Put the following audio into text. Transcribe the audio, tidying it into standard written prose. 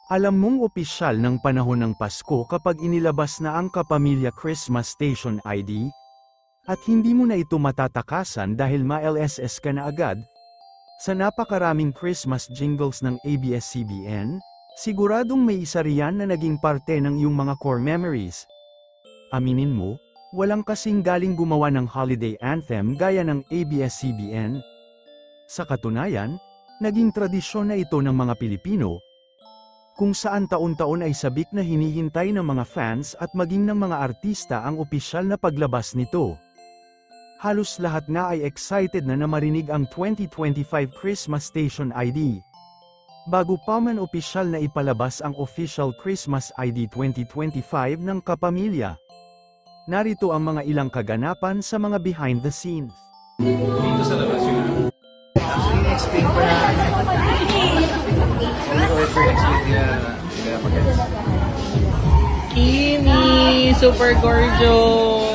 Alam mong opisyal ng panahon ng Pasko kapag inilabas na ang Kapamilya Christmas Station ID? At hindi mo na ito matatakasan dahil ma-LSS ka na agad? Sa napakaraming Christmas jingles ng ABS-CBN, siguradong may isa riyan na naging parte ng iyong mga core memories. Aminin mo, walang kasing galing gumawa ng holiday anthem gaya ng ABS-CBN. Sa katunayan, naging tradisyon na ito ng mga Pilipino, kung saan taon-taon ay sabik na hinihintay ng mga fans at maging ng mga artista ang opisyal na paglabas nito. Halos lahat nga ay excited na marinig ang 2025 Christmas Station ID. Bago pa man opisyal na ipalabas ang official Christmas ID 2025 ng Kapamilya. Narito ang mga ilang kaganapan sa mga behind the scenes. Dito sa labas yun. Actually, explain ko na Kimi, super gorgeous.